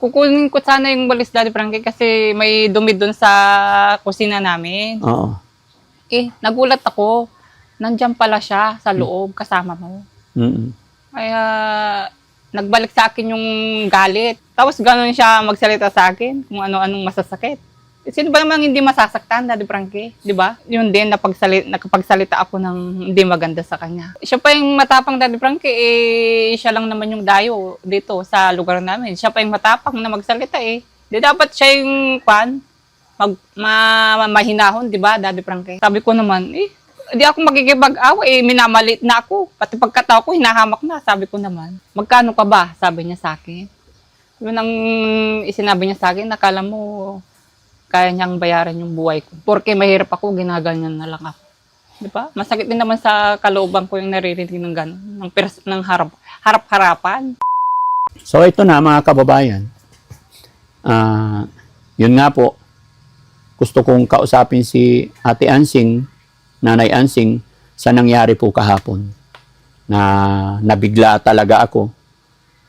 Kukunin ko sana yung walis, Daddy Frankie, kasi may dumi dun sa kusina namin. Oo. Nagulat ako. Nandiyan pala siya sa loob, kasama mo. Mm. Kaya, nagbalik sa akin yung galit. Tapos gano'n siya magsalita sa akin, kung ano-anong masasakit. Sino ba naman hindi masasaktan, Daddy Frankie? Di ba? Yun din, nakapagsalita ako ng hindi maganda sa kanya. Siya pa yung matapang, Daddy Frankie, siya lang naman yung dayo dito sa lugar namin. Siya pa yung matapang na magsalita Di dapat siya yung mahinahon, di ba, Daddy Frankie? Sabi ko naman, di ako magkikipag-away, minamalit na ako. Pati pagkatao ko, hinahamak na, sabi ko naman. Magkano ka ba? Sabi niya sa akin. Yun ang isinabi niya sa akin, nakala mo, kaya niyang bayaran yung buhay ko. Porque mahirap ako, ginaganyan na lang ako. Di ba? Masakit din naman sa kalooban ko yung naririnig ng gano'n, ng harap-harapan. So ito na mga kababayan. Yun nga po, gusto kong kausapin si Ate Ansing, Nanay Ansing, sa nangyari po kahapon. Na nabigla talaga ako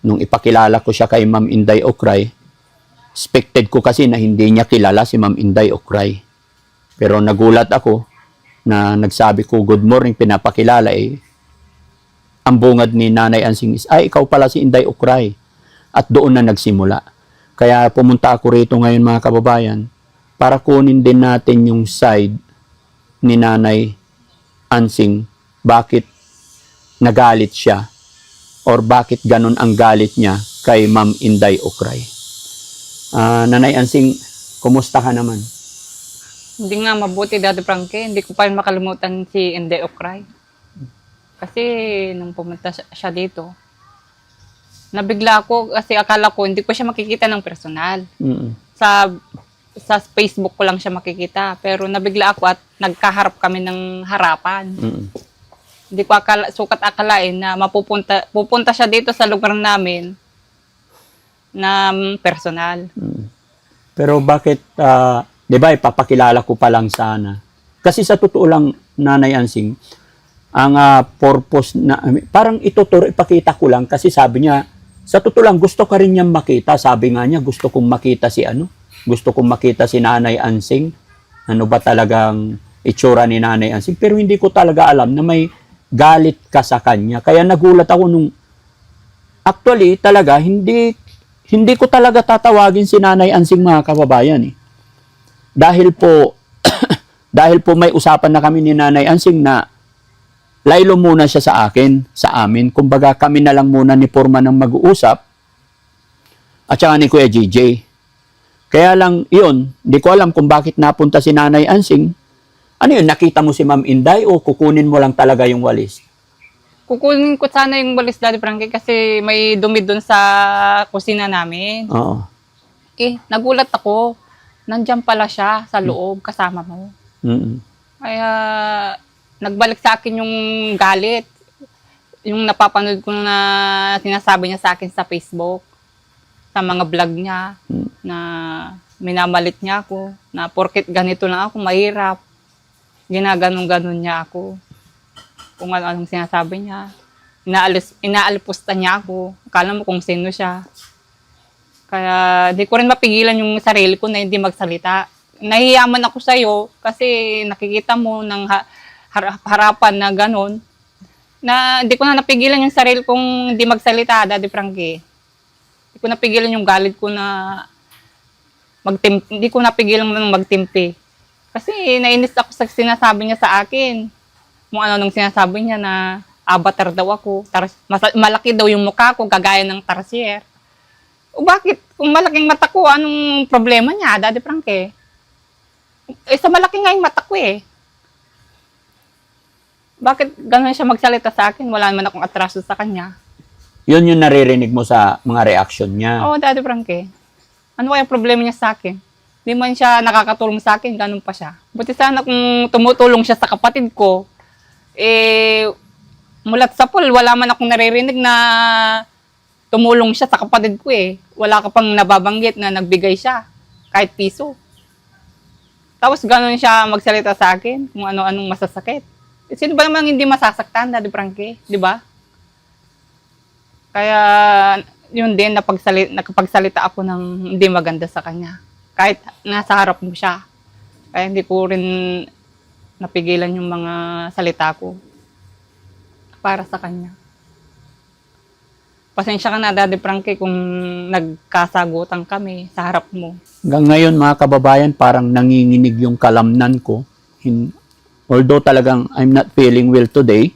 nung ipakilala ko siya kay Ma'am Inday Okray. Expected ko kasi na hindi niya kilala si Ma'am Inday Okray. Pero nagulat ako na nagsabi ko, good morning, pinapakilala ang bungad ni Nanay Ansing is, ikaw pala si Inday Okray. At doon na nagsimula. Kaya pumunta ako rito ngayon mga kababayan para kunin din natin yung side ni Nanay Ansing. Bakit nagalit siya or bakit ganun ang galit niya kay Ma'am Inday Okray. Nanay Ansing, kumusta ka naman? Hindi nga mabuti, Daddy Frankie. Hindi ko pa rin makalimutan si Inday Okray. Kasi nung pumunta siya dito, nabigla ako kasi akala ko hindi ko siya makikita ng personal. Mm-mm. Sa Facebook ko lang siya makikita. Pero nabigla ako at nagkaharap kami ng harapan. Mm-mm. Hindi ko sukat akalain na pupunta siya dito sa lugar namin na personal. Pero bakit, di ba, ipapakilala ko pa lang sana. Kasi sa totoo lang, Nanay Ansing, ang purpose na, parang ipakita ko lang kasi sabi niya, sa totoo lang, gusto ka rin niyang makita. Sabi nga niya, gusto kong makita si Nanay Ansing. Ano ba talagang itsura ni Nanay Ansing? Pero hindi ko talaga alam na may galit ka sa kanya. Kaya nagulat ako nung, actually, talaga, hindi ko talaga tatawagin si Nanay Ansing mga kababayan. Dahil po, may usapan na kami ni Nanay Ansing na laylo muna siya sa amin. Kumbaga kami na lang muna ni Forma ng mag-uusap at saka ni Kuya JJ. Kaya lang yun, hindi ko alam kung bakit napunta si Nanay Ansing. Ano yun, nakita mo si Ma'am Inday o kukunin mo lang talaga yung walis? Kukunin ko sana yung walis, Daddy Frankie, kasi may dumi dun sa kusina namin. Oo. Nagulat ako. Nandiyan pala siya sa loob, kasama mo. Mm-mm. Kaya, nagbalik sa akin yung galit. Yung napapanood ko na sinasabi niya sa akin sa Facebook. Sa mga vlog niya. Na minamalit niya ako. Na porket ganito lang ako, mahirap. Ginaganon-ganon niya ako. Kung ano-anong sinasabi niya. Inaalipusta niya ako. Akala mo kung sino siya. Kaya di ko rin mapigilan yung sarili ko na hindi magsalita. Nahiyaman ako sa'yo kasi nakikita mo ng harapan na gano'n. Na di ko na napigilan yung sarili kong hindi magsalita, Daddy Frankie. Di ko napigilan yung galit ko na hindi ko napigilan magtimpi. Kasi nainis ako sa sinasabi niya sa akin. Kung ano nung sinasabi niya na avatar daw ako. Malaki daw yung mukha ko, kagaya ng tarsier. O bakit? Kung malaking mata ko, anong problema niya, Daddy Frankie? Sa malaki nga yung mata ko Bakit gano'n siya magsalita sa akin? Wala naman akong atraso sa kanya. Yun yung naririnig mo sa mga reaction niya. Oo, Daddy Frankie. Ano kaya problema niya sa akin? Di man siya nakakatulong sa akin, ganun pa siya. Buti sana kung tumutulong siya sa kapatid ko, mulat sa pool, wala man akong naririnig na tumulong siya sa kapatid ko Wala ka pang nababanggit na nagbigay siya, kahit piso. Tapos ganun siya magsalita sa akin, kung ano-anong masasakit. Sino ba naman hindi masasaktan, Daddy Frankie? Di ba? Kaya yun din, nakapagsalita ako ng hindi maganda sa kanya. Kahit nasa harap mo siya. Kaya hindi ko rin napigilan yung mga salita ko para sa kanya. Pasensya ka na, Daddy Frankie, kung nagkasagutan kami sa harap mo. Hanggang ngayon, mga kababayan, parang nanginginig yung kalamnan ko. Although talagang I'm not feeling well today,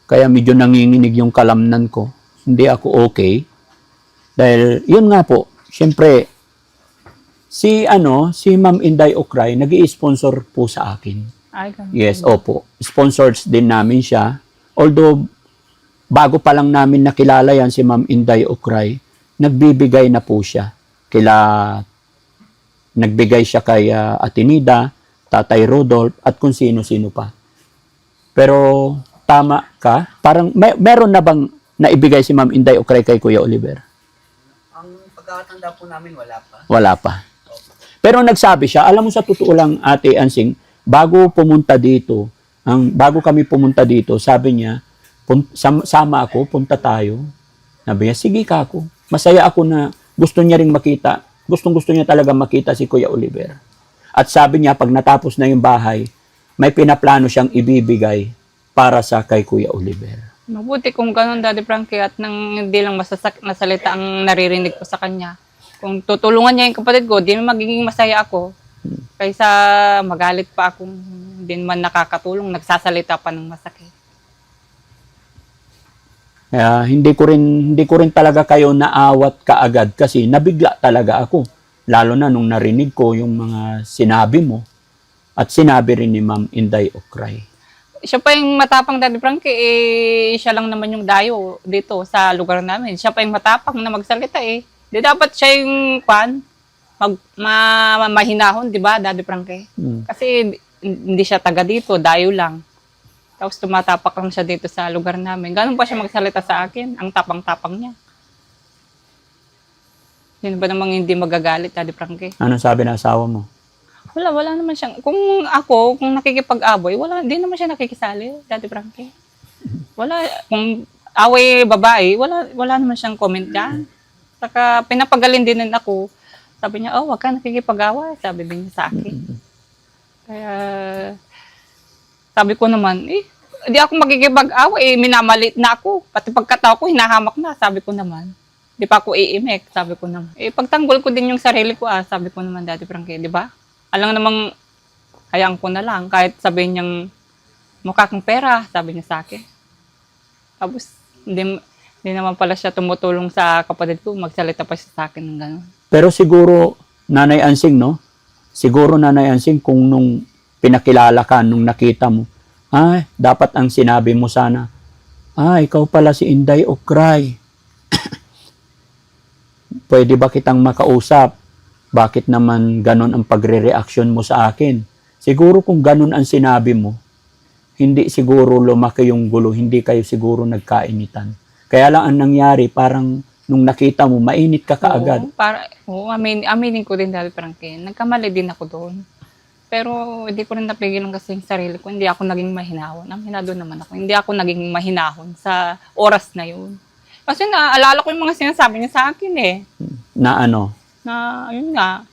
kaya medyo nanginginig yung kalamnan ko. Hindi ako okay. Dahil, yun nga po, syempre, si Ma'am Inday Okray, nag-i-sponsor po sa akin. Ay, ganun. Yes, opo. Sponsors din namin siya. Although, bago pa lang namin nakilala yan si Ma'am Inday Okray, nagbibigay na po siya. Nagbigay siya kay Atenida, Tatay Rodolph, at kung sino-sino pa. Pero, tama ka. Parang, meron na bang naibigay si Ma'am Inday Okray kay Kuya Oliver? Ang pagkakatanda po namin, wala pa. Wala pa. Pero nagsabi siya, alam mo sa totoo lang, Ate Ansing, bago kami pumunta dito, sabi niya, sama ako, punta tayo. Sabi niya, sige ka ako. Masaya ako na gusto niya ring makita. Gustong-gusto niya talaga makita si Kuya Oliver. At sabi niya, pag natapos na yung bahay, may pinaplano siyang ibibigay para sa kay Kuya Oliver. Mabuti kung ganun, Daddy Frankie, at nang hindi lang masasakit na salita ang naririnig ko sa kanya. Kung tutulungan niya yung kapatid ko, di magiging masaya ako. Kaysa magalit pa akong hindi man nakakatulong, nagsasalita pa ng masakit. Kaya hindi ko rin talaga kayo naawat kaagad kasi nabigla talaga ako. Lalo na nung narinig ko yung mga sinabi mo at sinabi rin ni Ma'am Inday Okray. Siya pa yung matapang, Daddy Frankie, siya lang naman yung dayo dito sa lugar namin. Siya pa yung matapang na magsalita eh. Di dapat siya yung mahinahon, di ba, Daddy Frankie? Kasi hindi siya taga dito, dayo lang. Tapos tumatapak lang siya dito sa lugar namin. Ganun pa siya magsalita sa akin, ang tapang-tapang niya. Yun ba namang hindi magagalit, Daddy Frankie? Ano sabi ng asawa mo? Wala naman siyang, kung nakikipag-aboy, hindi naman siya nakikisali, Daddy Frankie. Wala, kung away babae, wala naman siyang comment dyan. Saka pinapagalin din ako. Sabi niya, wag ka nakikipag-away, sabi din niya sa akin. Kaya, sabi ko naman, di ako magkikipag-away, minamalit na ako. Pati pagkatao ko, hinahamak na, sabi ko naman. Di pa ako iimek, sabi ko naman. Pagtanggol ko din yung sarili ko, sabi ko naman, Daddy Frankie, di ba? Alang namang, hayaan ko na lang, kahit sabihin niyang, mukha kang pera, sabi niya sa akin. Tapos, hindi naman pala siya tumutulong sa kapatid ko, magsalita pa siya sa akin ng gano'n. Pero siguro, Nanay Ansing, no? Siguro, Nanay Ansing, kung nung pinakilala ka, nung nakita mo, dapat ang sinabi mo sana, ikaw pala si Inday Okray. Pwede ba kitang makausap? Bakit naman ganun ang pagre-reaction mo sa akin? Siguro kung ganun ang sinabi mo, hindi siguro lumaki yung gulo, hindi kayo siguro nagkainitan. Kaya lang ang nangyari, parang nung nakita mo, mainit ka kaagad. Aminin ko din, Daddy Frankie. Nagkamali din ako doon. Pero hindi ko rin napigilan kasi yung sarili ko. Hindi ako naging mahinahon. Aminado naman ako. Hindi ako naging mahinahon sa oras na yun. Kasi naalala ko yung mga sinasabi niya sa akin eh. Na ano? Na, yun nga,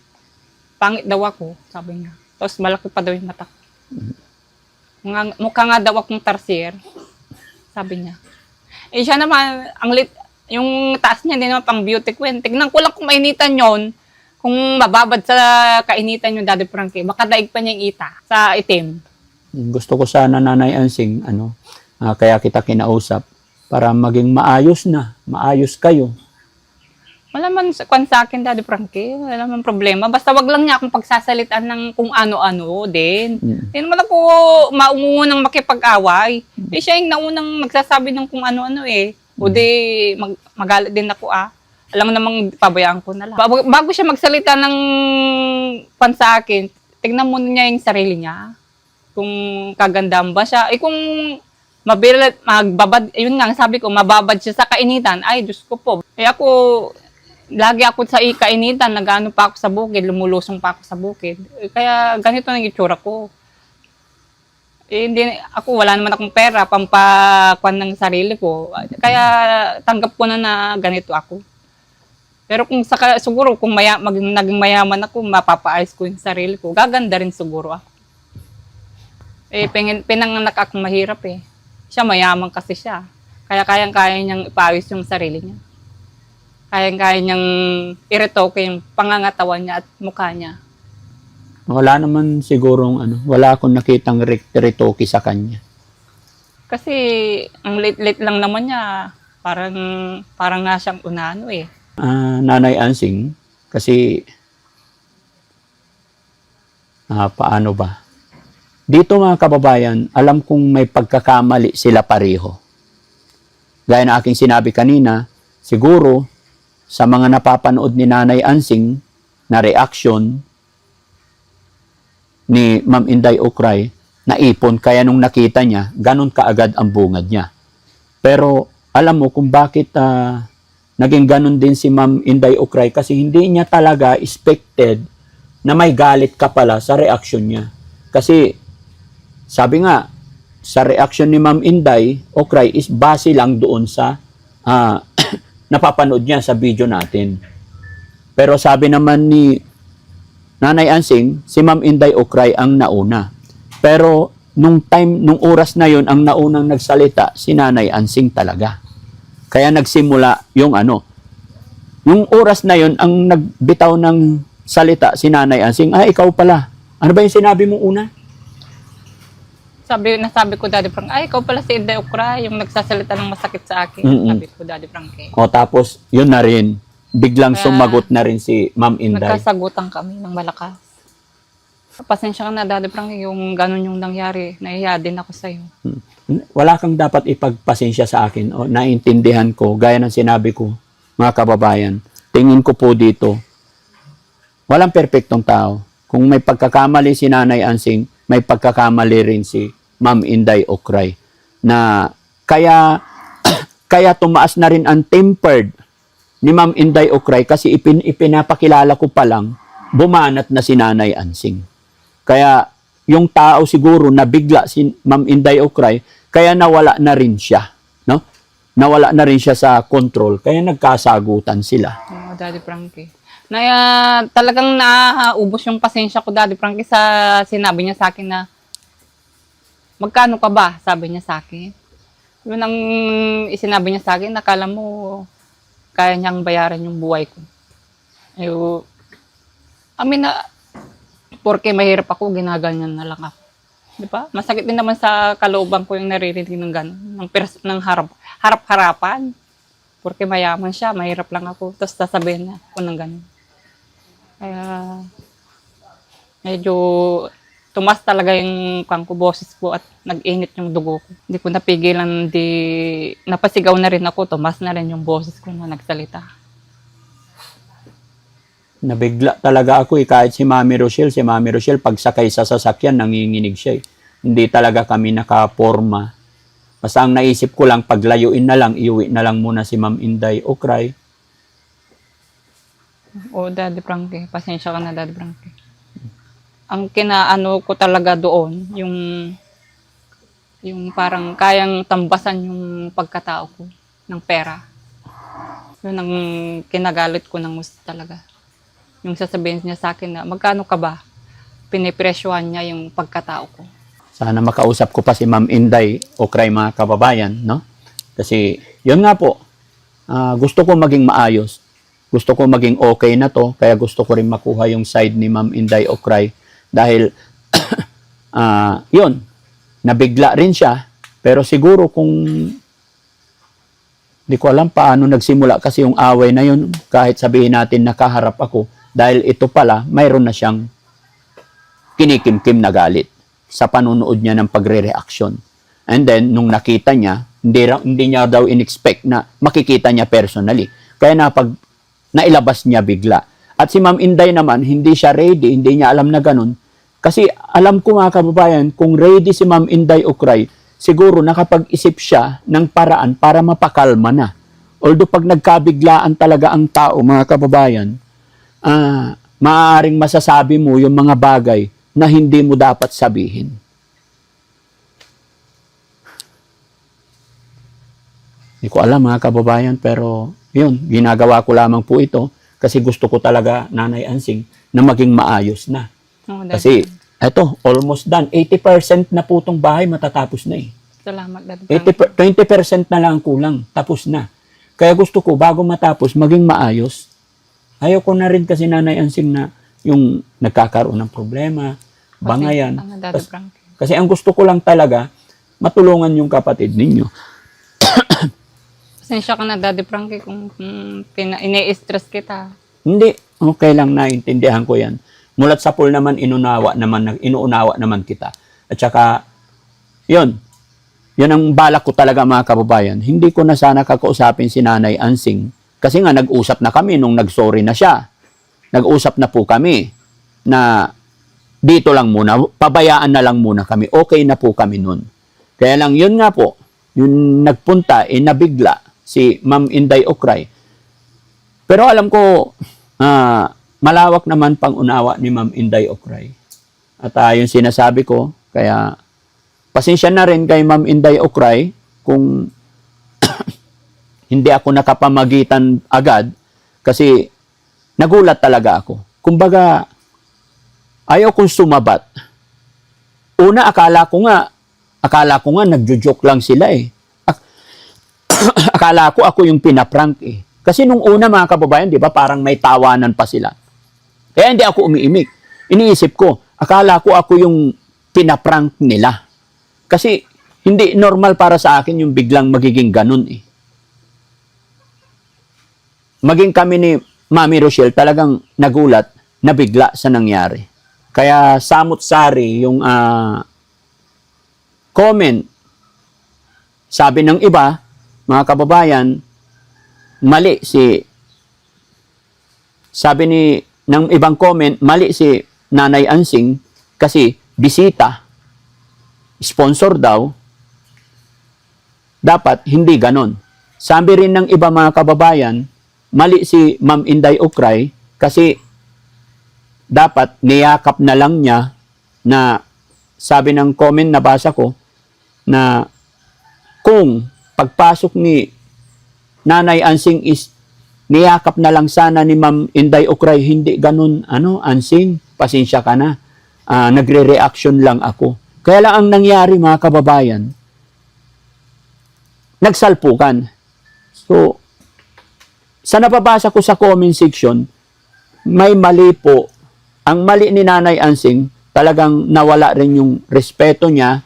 pangit daw ako, sabi niya. Tapos malaki pa daw yung mata ko. Mukha nga daw akong tarsier, sabi niya. Siya naman, yung taas niya, hindi naman pang beauty queen. Tignan ko lang kung mainitan yon, kung mababad sa kainitan yung Daddy Frankie, baka daig pa niya yung ita sa itim. Gusto ko sana, Nanay Ansing, kaya kita kinausap, para maging maayos kayo. Wala man sa akin, Daddy Frankie. Wala man problema. Basta wag lang niya akong pagsasalitan ng kung ano-ano din. Hindi naman ako maungunang makipag-away. Siya yung naunang magsasabi ng kung ano-ano eh. O di, magalit din ako Alam mo namang pabayaan ko na lang. Bago siya magsalita ng sa akin, tignan muna niya yung sarili niya. Kung kagandaan ba siya. Kung yun nga, sabi ko, mababad siya sa kainitan. Ay, Diyos ko po. Lagi ako sa kainitan, nag-ano pa ako sa bukid, lumulusong pa ako sa bukid. Kaya ganito na yung itsura ko. Wala naman akong pera, pampakuan ng sarili ko. Kaya tanggap ko na ganito ako. Pero kung siguro kung naging mayaman ako, mapapaayos ko yung sarili ko, gaganda rin siguro ako. Pinanganak akong mahirap eh. Siya mayaman kasi siya. Kaya kayang-kaya niyang ipawis yung sarili niya. Kayang-kaya niyang iretoke yung pangangatawan niya at mukha niya. Wala naman sigurong wala akong nakitang retoke sa kanya. Kasi ang late-late lang naman niya. Parang nga siyang unano eh. Nanay Ansing, kasi paano ba? Dito mga kababayan, alam kong may pagkakamali sila pareho. Gaya na aking sinabi kanina, siguro sa mga napapanood ni Nanay Ansing na reaction ni Ma'am Inday Okray, naipon kaya nung nakita niya, ganun kaagad ang bungad niya. Pero alam mo kung bakit naging ganun din si Ma'am Inday Okray kasi hindi niya talaga expected na may galit ka pala sa reaction niya. Kasi sabi nga, sa reaction ni Ma'am Inday Okray is base lang doon sa napapanood niya sa video natin. Pero sabi naman ni Nanay Ansing, si Ma'am Inday Okray ang nauna. Pero nung oras na yon ang naunang nagsalita, si Nanay Ansing talaga. Kaya nagsimula yung Yung oras na yon ang nagbitaw ng salita si Nanay Ansing, ikaw pala. Ano ba yung sinabi mo una? Nasabi ko, Daddy Frank, ikaw pala si Inday Okray, yung nagsasalita ng masakit sa akin. Sabi ko, Daddy Frank eh. O tapos, yun na rin. Biglang sumagot na rin si Ma'am Inday. Nagkasagutan kami ng malakas. Pasensya ka na, Daddy Frank, yung ganun yung nangyari. Nahiya din ako sa'yo. Wala kang dapat ipagpasensya sa akin. O, naintindihan ko, gaya ng sinabi ko, mga kababayan, tingin ko po dito, walang perpektong tao. Kung may pagkakamali si Nanay Ansing, may pagkakamali rin si Ma'am Inday Okray. Na kaya tumaas na rin ang tempered ni Ma'am Inday Okray kasi ipinapakilala ko pa lang, bumanat na si Nanay Ansing. Kaya yung tao siguro nabigla si Ma'am Inday Okray, kaya nawala na rin siya. No? Nawala na rin siya sa control, kaya nagkasagutan sila. Oo, Daddy Frankie. Talagang naubos yung pasensya ko, Daddy Frankie, sa sinabi niya sa akin na, magkano ka ba? Sabi niya sa akin. Yun ang isinabi niya sa akin, nakala mo, kaya niyang bayaran yung buhay ko. Porke mahirap ako, ginaganyan na lang ako. Di ba? Masakit din naman sa kalooban ko yung naririnig ng gano'n, ng harap-harapan. Porke mayaman siya, mahirap lang ako. Tapos sasabihin niya ako ng gano'n. Kaya, medyo tumas talaga yung boses ko at nag-init yung dugo ko. Hindi ko napigilan, napasigaw na rin ako, tumas na rin yung boses ko na nagsalita. Nabigla talaga ako kahit si Mami Rochelle, pagsakay sa sasakyan, nanginginig siya. Hindi talaga kami nakaporma. Basta ang naisip ko lang, paglayuin na lang, iuwi na lang muna si Ma'am Inday Okray. O, Daddy Frankie, pasensya ka na, Daddy Frankie. Ang kinaano ko talaga doon, yung parang kayang tambasan yung pagkatao ko ng pera. Yun ang kinagalit ko ng gusto talaga. Yung sasabihin niya sa akin na, magkano ka ba? Pinipresyohan niya yung pagkatao ko. Sana makausap ko pa si Ma'am Inday Okray, mga kababayan, no? Kasi, yun nga po, gusto ko maging maayos. Gusto ko maging okay na to, kaya gusto ko rin makuha yung side ni Ma'am Inday Okray. Dahil, yun, nabigla rin siya. Pero siguro kung, di ko alam paano nagsimula kasi yung away na yun, kahit sabihin natin nakaharap ako, dahil ito pala, mayroon na siyang kinikimkim na galit sa panunood niya ng pagre-reaction. And then, nung nakita niya, hindi niya daw in-expect na makikita niya personally. Kaya nailabas niya bigla. At si Ma'am Inday naman, hindi siya ready, hindi niya alam na ganun. Kasi alam ko mga kababayan, kung ready si Ma'am Inday Okray, siguro nakapag-isip siya ng paraan para mapakalma na. Although pag nagkabiglaan talaga ang tao, mga kababayan, maaaring masasabi mo yung mga bagay na hindi mo dapat sabihin. Hindi ko alam mga kababayan, pero yun, ginagawa ko lamang po ito Kasi gusto ko talaga, Nanay Ansing, na maging maayos na. Oo, Kasi, eto, almost done. 80% na po itong bahay matatapos na eh. salamat, Daddy 20% na lang ang kulang. Tapos na. Kaya gusto ko, bago matapos, maging maayos. Ayaw ko na rin kasi, Nanay Ansing, na yung nagkakaroon ng problema, bangayan. Daddy Frankie. Kasi ang gusto ko lang talaga, matulungan yung kapatid ninyo. Pasensya ka na, Daddy Frankie, kung ini-stress kita. Hindi, okay lang, naintindihan ko yan. Mulat sa pool naman, inuunawa naman kita. At saka, yun ang balak ko talaga, mga kababayan. Hindi ko na sana kakausapin si Nanay Ansing. Kasi nga, nag-usap na kami nung nag-sorry na siya. Nag-usap na po kami na dito lang muna, pabayaan na lang muna kami. Okay na po kami nun. Kaya lang, yun nga po, yung nagpunta, nabigla si Ma'am Inday Okray. Pero alam ko, malawak naman pang unawa ni Ma'am Inday Okray. At yung sinasabi ko, kaya pasensya na rin kay Ma'am Inday Okray kung hindi ako nakapamagitan agad kasi nagulat talaga ako. Kumbaga, ayaw kong sumabat. Una, akala ko nga nagjo-joke lang sila eh. Akala ko ako yung pinaprank eh. Kasi nung una, mga kababayan, di ba, parang may tawanan pa sila. Kaya hindi ako umiimik. Iniisip ko, akala ko ako yung pinaprank nila. Kasi hindi normal para sa akin yung biglang magiging ganun eh. Maging kami ni Mami Rochelle talagang nagulat na bigla sa nangyari. Kaya samot-sari yung comment. Sabi ng iba, mga kababayan, mali ng ibang comment, mali si Nanay Ansing kasi bisita, sponsor daw, dapat hindi ganon. Sabi rin ng iba, mga kababayan, mali si Ma'am Inday Okray kasi dapat niyakap na lang niya na sabi ng comment na basa ko na kung pagpasok ni Nanay Ansing is niyakap na lang sana ni Ma'am Inday Okray, hindi ganun, Ansing, pasensya ka na. Nagre-reaction lang ako. Kaya lang ang nangyari, mga kababayan, nagsalpukan. So, sa nababasa ko sa comment section, may mali po. Ang mali ni Nanay Ansing, talagang nawala rin yung respeto niya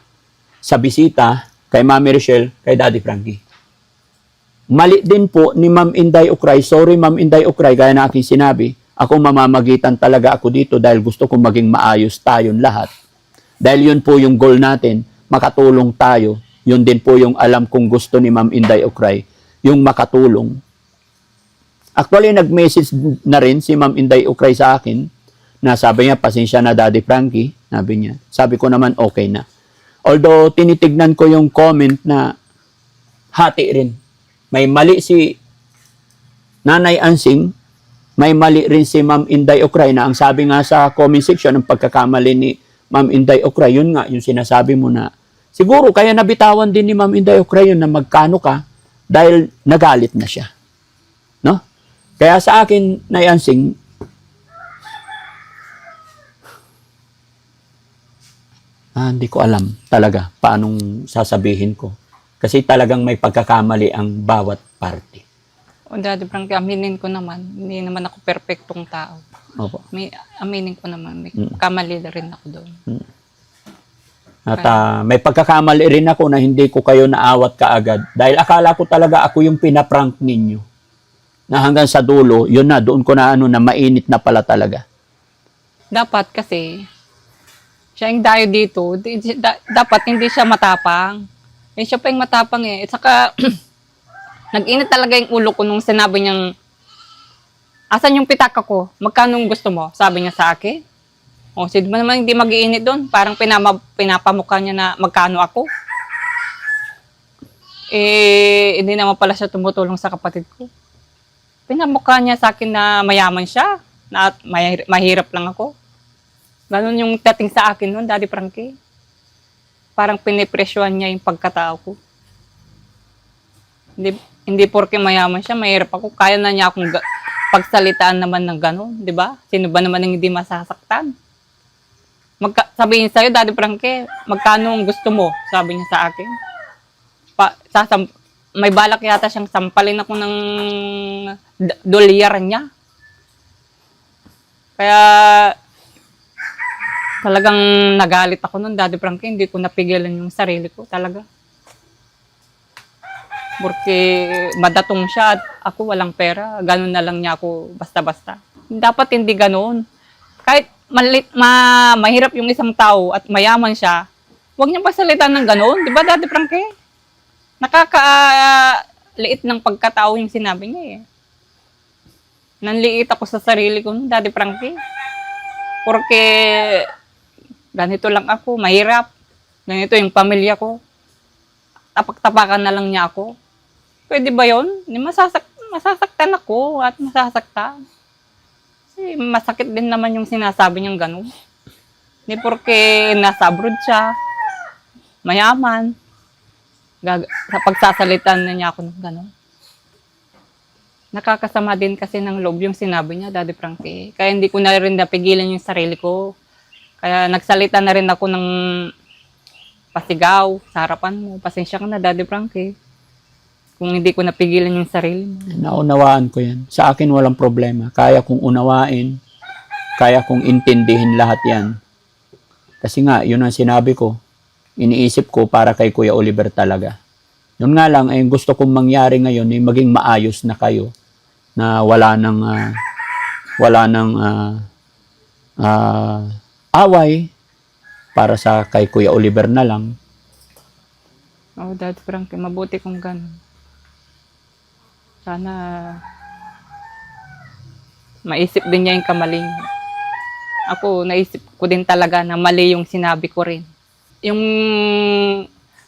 sa bisita kay Mami Rochelle, kay Daddy Frankie. Mali din po ni Ma'am Inday Okray. Sorry, Ma'am Inday Okray, gaya na aking sinabi, ako mamamagitan talaga ako dito dahil gusto kong maging maayos tayong lahat. Dahil yun po yung goal natin, makatulong tayo. Yun din po yung alam kong gusto ni Ma'am Inday Okray, yung makatulong. Actually, nag-message na rin si Ma'am Inday Okray sa akin na sabi niya, pasensya na Daddy Frankie, sabi niya. Sabi ko naman, okay na. Although, tinitignan ko yung comment na hati rin. May mali si Nanay Ansing, may mali rin si Ma'am Inday Okray na ang sabi nga sa comment section ng pagkakamali ni Ma'am Inday Okray, yun nga, yung sinasabi mo na siguro kaya nabitawan din ni Ma'am Inday Okray yun na magkano ka dahil nagalit na siya. No? Kaya sa akin, Nay Ansing, hindi ko alam talaga paanong sasabihin ko. Kasi talagang may pagkakamali ang bawat party. O Daddy Frankie, aminin ko naman, hindi naman ako perfectong tao. Opo. Aminin ko naman, may kamali rin ako doon. At may pagkakamali rin ako na hindi ko kayo naawat kaagad. Dahil akala ko talaga ako yung pinaprank ninyo. Na hanggang sa dulo, yun na, doon ko na na mainit na pala talaga. Dapat kasi, siya yung dayo dito, dapat hindi siya matapang. Eh, siya pa yung matapang eh. At saka, nag-init talaga yung ulo ko nung sinabi niyang, asan yung pitaka ko? Magkano gusto mo? Sabi niya sa akin. O, sige mo naman hindi mag-iinit doon. Parang pinapamukha niya na magkano ako. Eh, hindi naman pala siya tumutulong sa kapatid ko. Pinamukha niya sa akin na mayaman siya. Na mahirap lang ako. Ganon yung dating sa akin noon, Daddy Frankie. Parang pinipresyohan niya yung pagkatao ko. Hindi porke mayaman siya, mahirap ako. Kaya na niya akong pagsalitaan naman ng gano'n, di ba? Sino ba naman ang hindi masasaktan? Sabihin sa'yo, Daddy Frankie, magkano ang gusto mo? Sabi niya sa akin. May balak yata siyang sampalin ako ng dolyar niya. Kaya talagang nagalit ako nun, Daddy Frankie. Hindi ko napigilan yung sarili ko talaga. Porque madatong siya at ako walang pera. Ganun na lang niya ako basta-basta. Dapat hindi ganun. Kahit mahirap yung isang tao at mayaman siya, huwag niyang pasalitan ng ganun. Di ba, Daddy Frankie? Nakakaliit ng pagkatao yung sinabi niya eh. Nanliit ako sa sarili ko, Daddy Frankie. Porque ganito lang ako, mahirap. Ganito yung pamilya ko. Tapak-tapakan na lang niya ako. Pwede ba yun? Masasaktan ako at masasaktan. Kasi masakit din naman yung sinasabi niyang gano'n. Hindi porque nasa abroad siya, mayaman, sa pagsasalitan na niya ako ng gano'n. Nakakasama din kasi ng loob yung sinabi niya, Daddy Frankie. Kaya hindi ko na rin napigilan yung sarili ko. Kaya nagsalita na rin ako ng pasigaw sa harapan mo. Pasensya ka na, Daddy Frankie. Kung hindi ko napigilan yung sarili mo. Naunawaan ko yan. Sa akin walang problema. Kaya kong unawain. Kaya kong intindihin lahat yan. Kasi nga, yun ang sinabi ko. Iniisip ko para kay Kuya Oliver talaga. Yun nga lang, eh, gusto kong mangyari ngayon ay maging maayos na kayo. Na wala nang away para sa kay Kuya Oliver na lang. Oh, Dad Frankie, mabuti kung gano'n. Sana maisip din niya yung kamaling. Ako, naisip ko din talaga na mali yung sinabi ko rin. Yung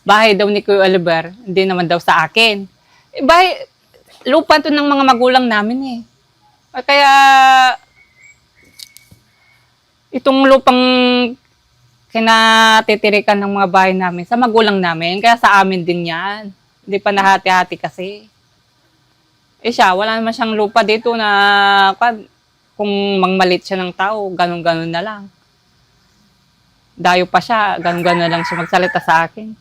bahay daw ni Kuya Oliver, hindi naman daw sa akin. Bahay, lupa to ng mga magulang namin eh. Kaya, itong lupang kinatitirikan ng mga bahay namin, sa magulang namin, kaya sa amin din yan. Hindi pa nahati-hati kasi. Eh siya, wala naman siyang lupa dito na kung mangmalit siya ng tao, ganun-ganun na lang. Dayo pa siya, ganun-ganun na lang siya magsalita sa akin.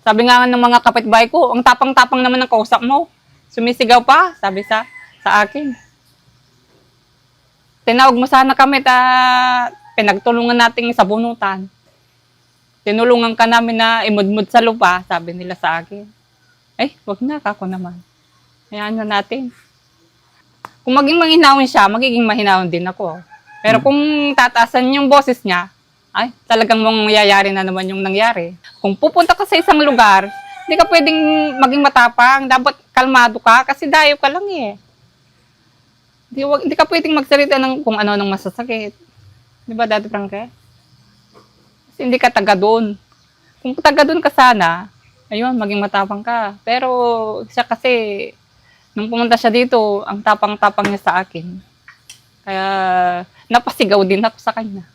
Sabi nga ng mga kapitbahay ko, ang tapang-tapang naman ng kausap mo. Sumisigaw pa, sabi sa akin. Tinawag mo sana kami, pinagtulungan natin sa bunutan. Tinulungan ka namin na imudmud sa lupa, sabi nila sa akin. Wag na, kako naman. Hayaan na natin. Kung maging mahinahon siya, magiging mahinahon din ako. Pero kung tataasan yung boses niya, talagang mangyayari na naman yung nangyari. Kung pupunta ka sa isang lugar, hindi ka pwedeng maging matapang. Dapat kalmado ka kasi dayo ka lang eh. Hindi ka pwedeng magsalita ng kung ano nang masasakit. Di ba, Daddy Frankie? Kasi hindi ka taga doon. Kung taga doon ka sana, ayun, maging matapang ka. Pero siya kasi, nung pumunta siya dito, ang tapang-tapang niya sa akin. Kaya napasigaw din ako sa kanya.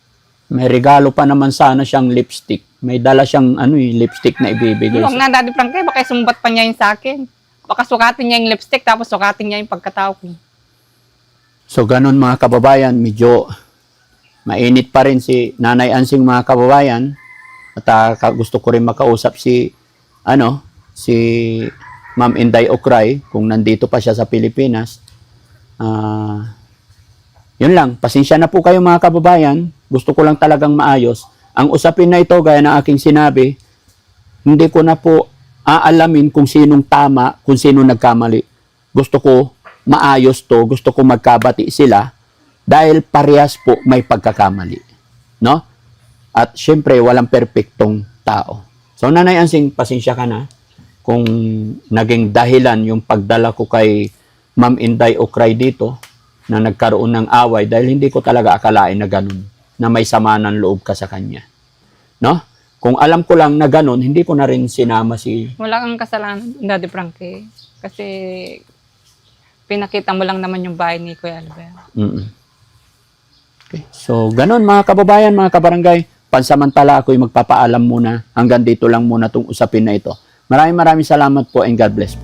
May regalo pa naman sana siyang lipstick. May dala siyang lipstick na ibibigay. Huwag na, Daddy Frankie, baka sumbat pa niya yun sa akin. Baka sukatin niya yung lipstick, tapos sukatin niya yung pagkatao ko. So, ganun mga kababayan, medyo mainit pa rin si Nanay Ansing mga kababayan. At gusto ko rin makausap si Ma'am Inday Okray, kung nandito pa siya sa Pilipinas. Yun lang, pasensya na po kayo mga kababayan. Gusto ko lang talagang maayos. Ang usapin na ito, gaya ng aking sinabi, hindi ko na po aalamin kung sinong tama, kung sinong nagkamali. Gusto ko maayos to, gusto ko magkabati sila dahil parehas po may pagkakamali. No? At syempre, walang perpektong tao. So, Nanay Ansing, pasensya ka na kung naging dahilan yung pagdala ko kay Ma'am Inday Okray dito na nagkaroon ng away dahil hindi ko talaga akalain na ganun, na may sama ng loob ka sa kanya. No? Kung alam ko lang na ganun, hindi ko na rin sinama si... Wala kang kasalanan, Daddy Frankie. Kasi pinakita mo lang naman yung bahay ni Kuya Oliver. Okay. So, ganun mga kababayan, mga kabarangay, pansamantala ako'y magpapaalam muna. Hanggang dito lang muna itong usapin na ito. Maraming salamat po and God bless po.